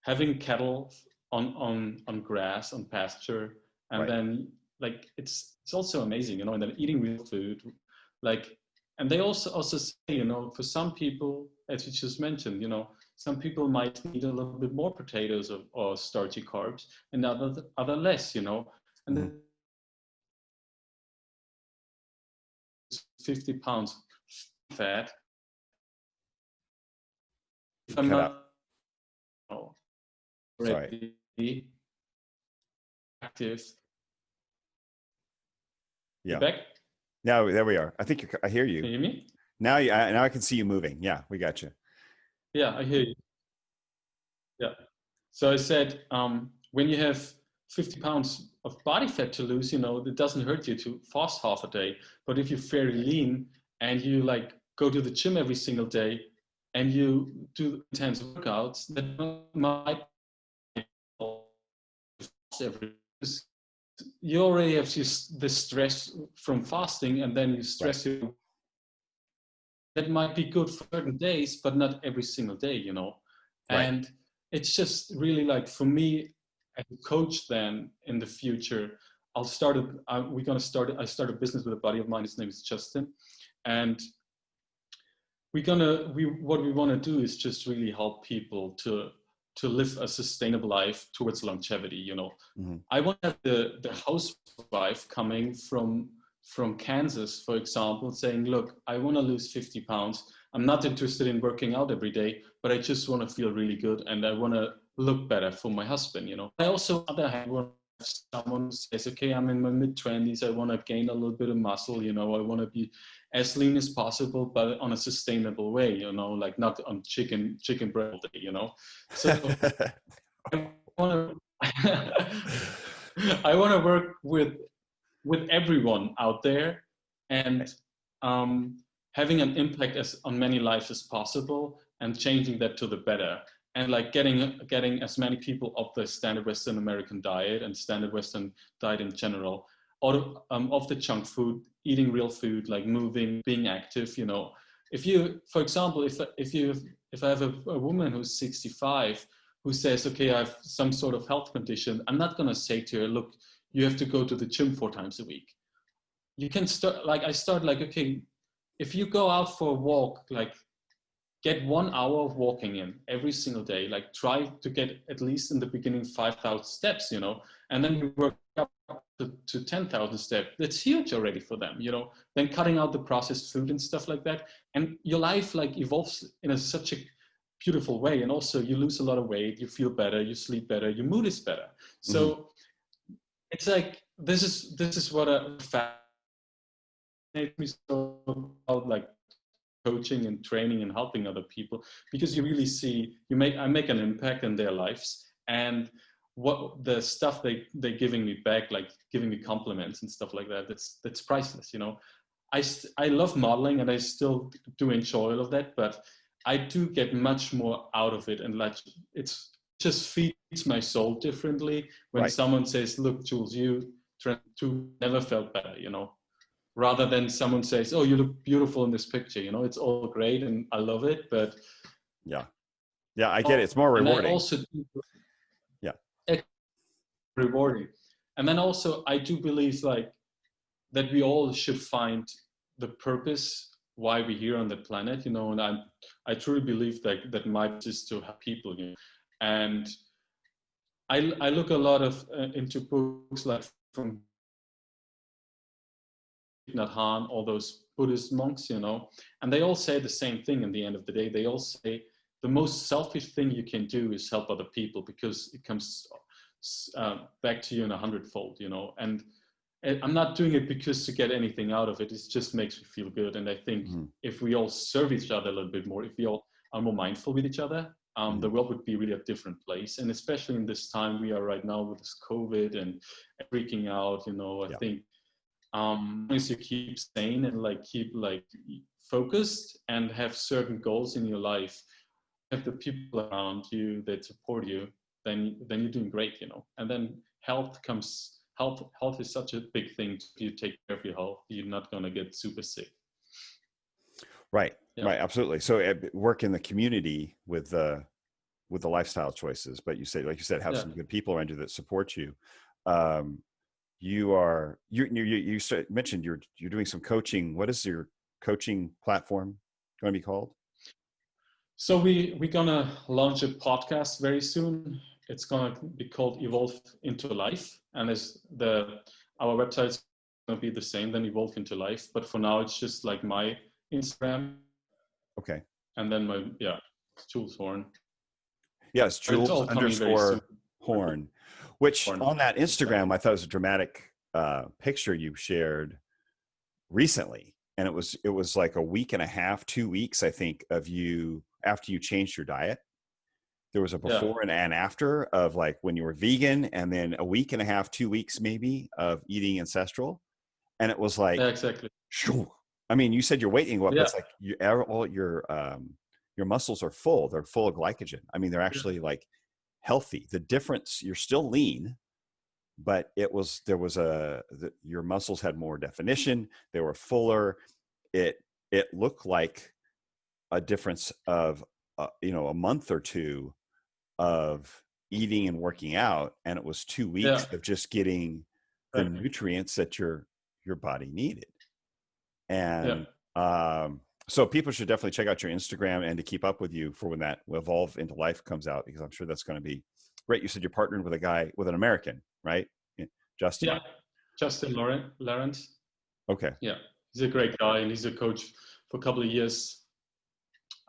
having cattle on grass, on pasture, and then like it's also amazing, you know, and then eating real food, like. And they also say, you know, for some people, as you just mentioned, you know, some people might need a little bit more potatoes or starchy carbs, and other less, you know. And then 50 pounds fat. If I'm not already active. Yeah. Back? Now there we are. I think I hear you. Can you hear me? Now I can see you moving. Yeah, we got you. Yeah, I hear you. Yeah. So I said, when you have 50 pounds of body fat to lose, you know, it doesn't hurt you to fast half a day. But if you're fairly lean and you like go to the gym every single day and you do intense workouts, that might you already have the stress from fasting, and then you stress you. That might be good for certain days, but not every single day, you know. And it's just really like, for me as a coach, then in the future, I start a business with a buddy of mine. His name is Justin, and what we want to do is just really help people to live a sustainable life towards longevity, you know. I want to have the housewife coming from Kansas, for example, saying, look, I want to lose 50 pounds. I'm not interested in working out every day, but I just want to feel really good, and I want to look better for my husband, you know. I also, on the other hand, want to have someone who says, okay, I'm in my mid-20s, I want to gain a little bit of muscle, you know, I want to be as lean as possible, but on a sustainable way, you know, like not on chicken breast, you know. So I want to work with everyone out there, and having an impact on many lives as possible, and changing that to the better, and like getting as many people off the standard Western American diet and standard Western diet in general, off the junk food, eating real food, like moving, being active, you know. If you, for example, if I have a woman who's 65 who says, okay, I have some sort of health condition, I'm not going to say to her, look, you have to go to the gym 4 times a week. You can start, like, okay, if you go out for a walk, like get 1 hour of walking in every single day, like try to get at least in the beginning 5,000 steps, you know, and then you work up to 10,000 steps. That's huge already for them, you know. Then cutting out the processed food and stuff like that, and your life like evolves in such a beautiful way. And also you lose a lot of weight, you feel better, you sleep better, your mood is better. So it's like, this is what fascinates me so about like coaching and training and helping other people, because you really see I make an impact in their lives, and what the stuff they're giving me back, like giving me compliments and stuff like that, that's priceless, you know. I love modeling, and I still do enjoy all of that, but I do get much more out of it, and like it's just feeds my soul differently when someone says, look, Jules, you never felt better, you know, rather than someone says, oh, you look beautiful in this picture, you know. It's all great and I love it, but yeah, I get it. It's more rewarding. And I also rewarding. And then also I do believe like that we all should find the purpose why we're here on the planet, you know, and I truly believe that my purpose is to help people, you know. And I look a lot of into books like from Nhat Hanh, all those Buddhist monks, you know, and they all say the same thing in the end of the day. They all say the most selfish thing you can do is help other people, because it comes back to you in 100-fold, you know. And I'm not doing it because to get anything out of it. It just makes me feel good. And I think if we all serve each other a little bit more, if we all are more mindful with each other, the world would be really a different place. And especially in this time we are right now with this COVID and freaking out, you know, I think as you keep sane and like keep like focused and have certain goals in your life, have the people around you that support you, then you're doing great, you know. And then health is such a big thing. If you take care of your health, you're not going to get super sick. Right. Yeah. Right. Absolutely. So work in the community with the lifestyle choices, but you say, like you said, have some good people around you that support you. You mentioned you're doing some coaching. What is your coaching platform going to be called? So we're gonna launch a podcast very soon. It's gonna be called Evolve into Life, and our website's gonna be the same, then Evolve into Life. But for now, it's just like my Instagram. Okay. And then Jules Horn. Yes, Jules _Horn. Which on that Instagram, I thought it was a dramatic picture you shared recently, and it was like a week and a half, 2 weeks, I think, of you after you changed your diet. There was a before and after of like when you were vegan, and then a week and a half, 2 weeks maybe of eating ancestral, and it was like exactly. I mean, you said your weight didn't go up. It's like all your muscles are full. They're full of glycogen. I mean, they're actually like healthy. The difference, you're still lean, but your muscles had more definition. They were fuller. It looked like a difference of a month or two of eating and working out, and it was 2 weeks of just getting the nutrients that your body needed. And so people should definitely check out your Instagram and to keep up with you for when that Evolve into Life comes out, because I'm sure that's going to be great. You said you're partnered with an American, right? Justin. Yeah, Justin Lawrence. Okay. Yeah, he's a great guy, and he's a coach for a couple of years.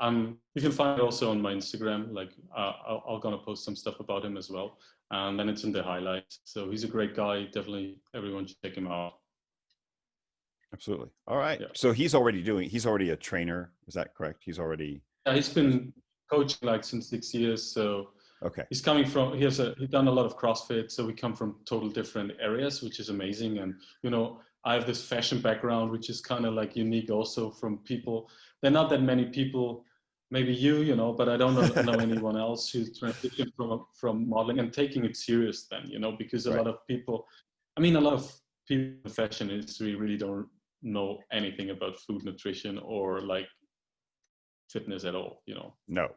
You can find it also on my Instagram. Like I'm gonna post some stuff about him as well, and then it's in the highlights. So he's a great guy. Definitely, everyone should check him out. Absolutely. All right. Yeah. So he's already a trainer. Is that correct? He's been coaching like since 6 years. So okay. He's coming from, he's done a lot of CrossFit. So we come from total different areas, which is amazing. And, you know, I have this fashion background, which is kind of like unique also from people. There are not that many people, maybe you know, but I don't know anyone else who's transitioned from modeling and taking it serious then, you know, because a lot of people in the fashion industry really don't know anything about food, nutrition, or like fitness at all, you know. No,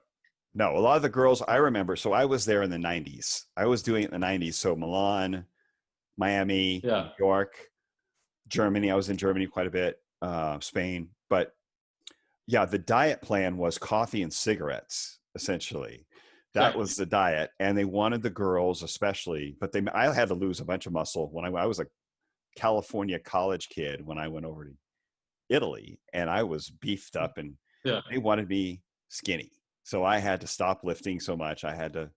a lot of the girls I remember, so I was there in the 90s. I was doing it in the 90s. So Milan, Miami, New York, Germany. I was in Germany quite a bit, Spain. But yeah, the diet plan was coffee and cigarettes, essentially. That was the diet. And they wanted the girls especially, but I had to lose a bunch of muscle when I was a California college kid when I went over to Italy, and I was beefed up, and they wanted me skinny. So I had to stop lifting so much. I had to,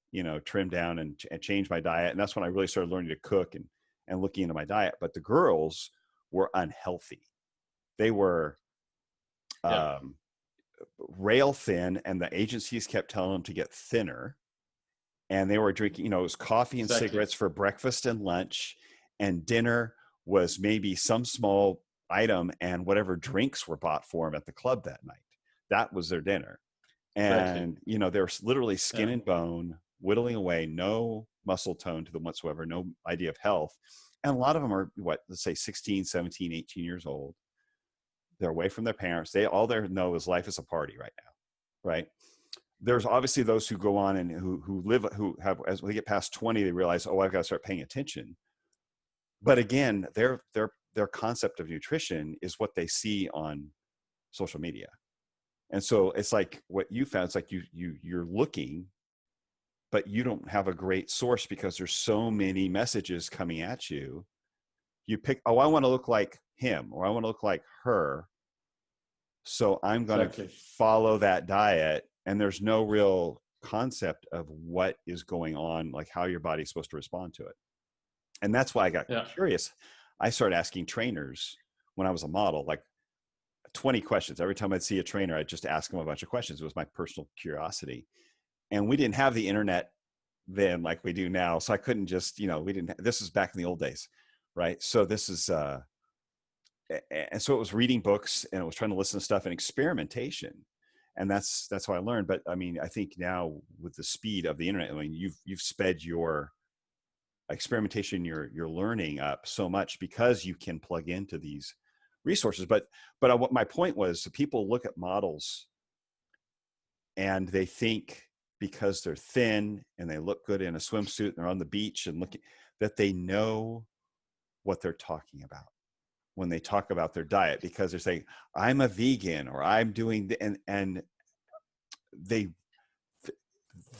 trim down and change my diet. And that's when I really started learning to cook and looking into my diet. But the girls were unhealthy. They were rail thin, and the agencies kept telling them to get thinner. And they were drinking, it was coffee and cigarettes for breakfast and lunch, and dinner was maybe some small item and whatever drinks were bought for them at the club that night. That was their dinner. And, they were literally skin and bone, whittling away, no muscle tone to them whatsoever, no idea of health. And a lot of them are, let's say 16, 17, 18 years old. They're away from their parents. All they know is life is a party right now, right? there's obviously those who go on and who have, as they get past 20, they realize, oh, I've got to start paying attention. But again, their concept of nutrition is what they see on social media. And so it's like what you found, it's like you're looking, but you don't have a great source because there's so many messages coming at you. You pick, oh, I want to look like him, or I want to look like her. So I'm going to follow that diet. And there's no real concept of what is going on, like how your body's supposed to respond to it. And that's why I got curious. I started asking trainers when I was a model, like 20 questions. Every time I'd see a trainer, I'd just ask them a bunch of questions. It was my personal curiosity. And we didn't have the internet then like we do now. So I couldn't just, we didn't, this is back in the old days, right? So this is, and so it was reading books, and it was trying to listen to stuff and experimentation. And that's how I learned. But I mean, I think now with the speed of the internet, I mean, you've sped your experimentation, your learning up so much because you can plug into these resources. But what my point was, people look at models and they think because they're thin and they look good in a swimsuit and they're on the beach and looking, that they know what they're talking about when they talk about their diet, because they're saying, I'm a vegan, or I'm doing and they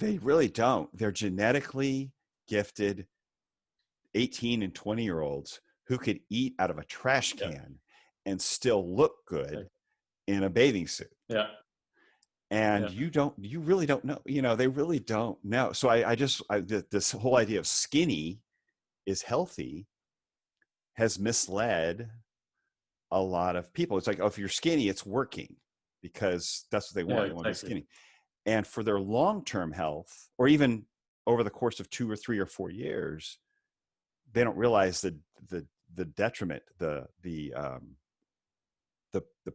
really don't. They're genetically gifted 18 and 20-year-olds who could eat out of a trash can and still look good in a bathing suit. Yeah. And you really don't know, they really don't know. So this whole idea of skinny is healthy has misled a lot of people. It's like, oh, if you're skinny, it's working because that's what they want. They want to be skinny. And for their long-term health, or even over the course of 2 or 3 or 4 years, they don't realize the detriment, the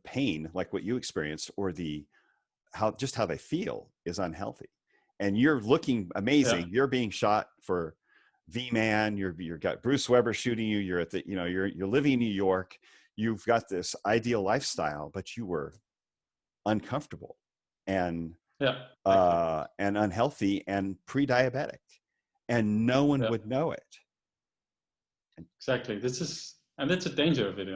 pain, like what you experienced, or how they feel is unhealthy. And you're looking amazing. Yeah. You're being shot for V-Man. You've got Bruce Weber shooting you. You're at the, you're living in New York. You've got this ideal lifestyle, but you were uncomfortable and unhealthy and pre-diabetic, and no one would know it. Exactly. That's a danger of it,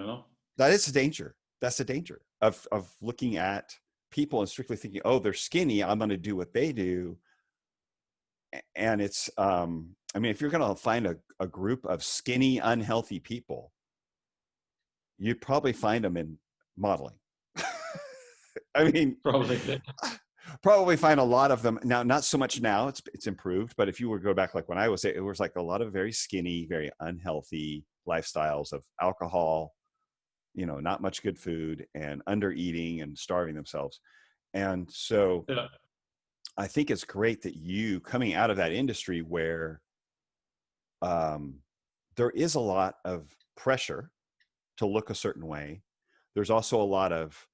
That is a danger. That's a danger of looking at people and strictly thinking, oh, they're skinny, I'm going to do what they do. And it's, I mean, if you're going to find a group of skinny, unhealthy people, you'd probably find them in modeling. I mean, probably find a lot of them now, not so much now, it's improved, but if you were to go back, like when I was, it was like a lot of very skinny, very unhealthy lifestyles of alcohol, not much good food, and under eating and starving themselves. And so I think it's great that you coming out of that industry where there is a lot of pressure to look a certain way. There's also a lot of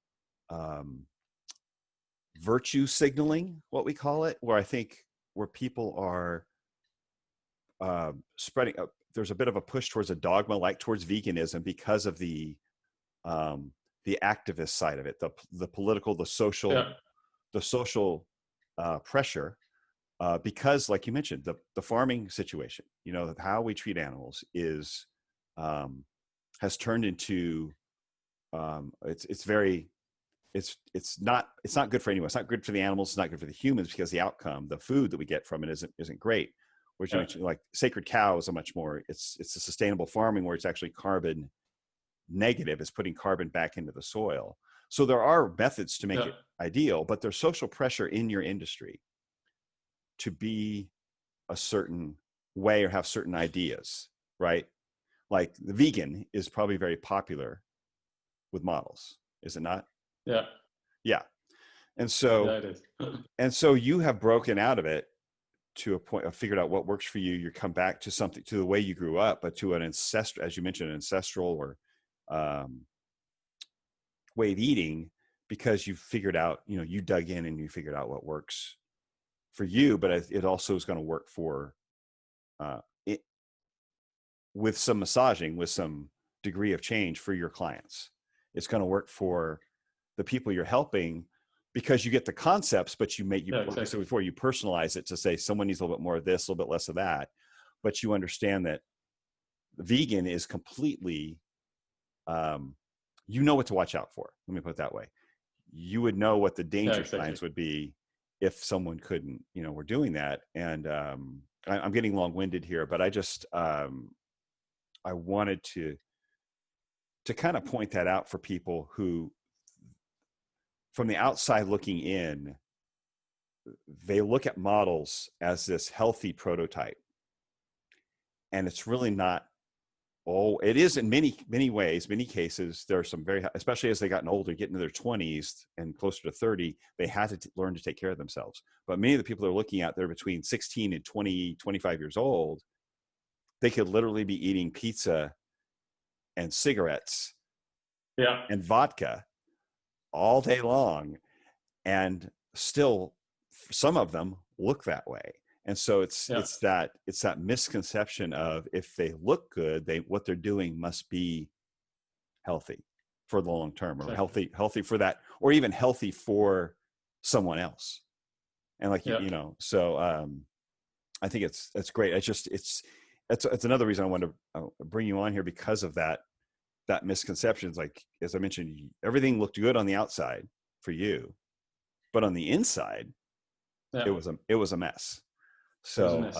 virtue signaling, what we call it, where I think where people are spreading, there's a bit of a push towards a dogma, like towards veganism, because of the activist side of it, the political, the social pressure, because like you mentioned, the farming situation, how we treat animals is has turned into it's not good for anyone. It's not good for the animals. It's not good for the humans, because the outcome, the food that we get from it isn't great. Which like sacred cow is a much more, it's a sustainable farming where it's actually carbon negative, is putting carbon back into the soil. So there are methods to make it ideal, but there's social pressure in your industry to be a certain way or have certain ideas, right? Like the vegan is probably very popular with models, is it not? Yeah. And so, it is. And so you have broken out of it to a point of figured out what works for you. You come back to something, to the way you grew up, but to an ancestral, as you mentioned, an ancestral or way of eating, because you figured out, you dug in and you figured out what works for you, but it also is going to work for it with some massaging, with some degree of change for your clients. It's going to work for the people you're helping, because you get the concepts, but you make, exactly. so before you personalize it to say someone needs a little bit more of this, a little bit less of that, but you understand that vegan is completely, you know what to watch out for. Let me put it that way. You would know what the danger signs would be if someone couldn't, were doing that. And I'm getting long-winded here, but I just, I wanted to kind of point that out for people who, from the outside looking in, they look at models as this healthy prototype. And it's really not. Oh, it is in many ways, many cases. There are some especially as they gotten older, get into their 20s and closer to 30, they had to learn to take care of themselves. But many of the people they're looking at, they're between 16 and 20, 25 years old. They could literally be eating pizza and cigarettes and vodka all day long, and still some of them look that way. And so it's that misconception of, if they look good, what they're doing must be healthy for the long term, or healthy for that, or even healthy for someone else. And so I think it's great. It's another reason I wanted to bring you on here, because of that misconception. It's like, as I mentioned, everything looked good on the outside for you, but on the inside, it was a mess. So,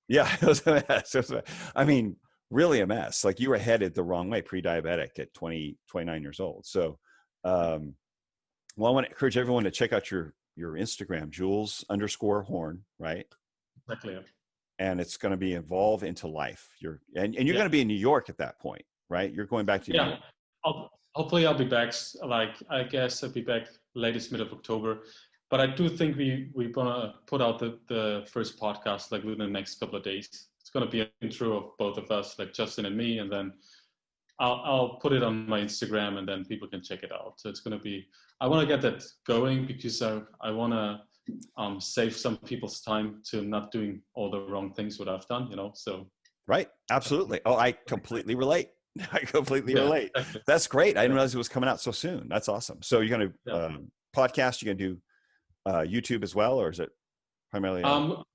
it was a mess. I mean, really a mess. Like, you were headed the wrong way, pre-diabetic at 29 years old. So, I want to encourage everyone to check out your Instagram, Jules_Horn, right? Exactly. And it's going to be evolve into life. You're going to be in New York at that point, right? You're going back to New York. Hopefully I'll be back. Like, I guess I'll be back latest mid of October. But I do think we're gonna put out the first podcast like within the next couple of days. It's gonna be an intro of both of us, like Justin and me, and then I'll put it on my Instagram, and then people can check it out. So it's gonna be. I want to get that going, because I want to save some people's time to not doing all the wrong things what I've done. So. Right. Absolutely. Oh, I completely relate. Relate. Exactly. That's great. I didn't realize it was coming out so soon. That's awesome. So you're going to podcast. You're going to do YouTube as well, or is it primarily?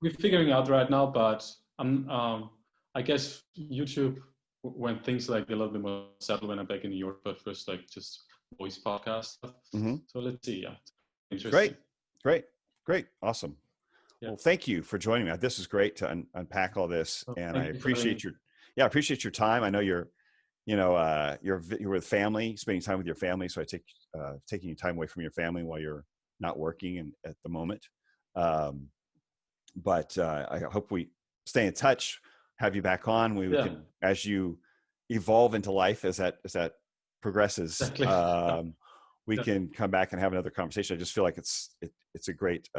We're figuring out right now, but I guess YouTube, when things like a little bit more settled when I'm back in New York, but first like just voice podcast stuff. Mm-hmm. So let's see. Yeah. Interesting. Great. Awesome. Yeah. Well, thank you for joining me. This is great to unpack all this, and I appreciate your time. I know you're with family, spending time with your family. So I taking time away from your family while you're not working at the moment. But I hope we stay in touch, have you back on. We can, as you evolve into life, as that progresses, we can come back and have another conversation. I just feel like it's a great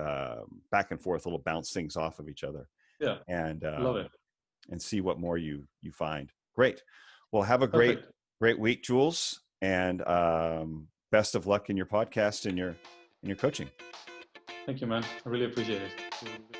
back and forth, little bounce things off of each other. Yeah. And love it. And see what more you find. Great. Well, have a great week, Jules, and best of luck in your podcast and your coaching. Thank you, man. I really appreciate it.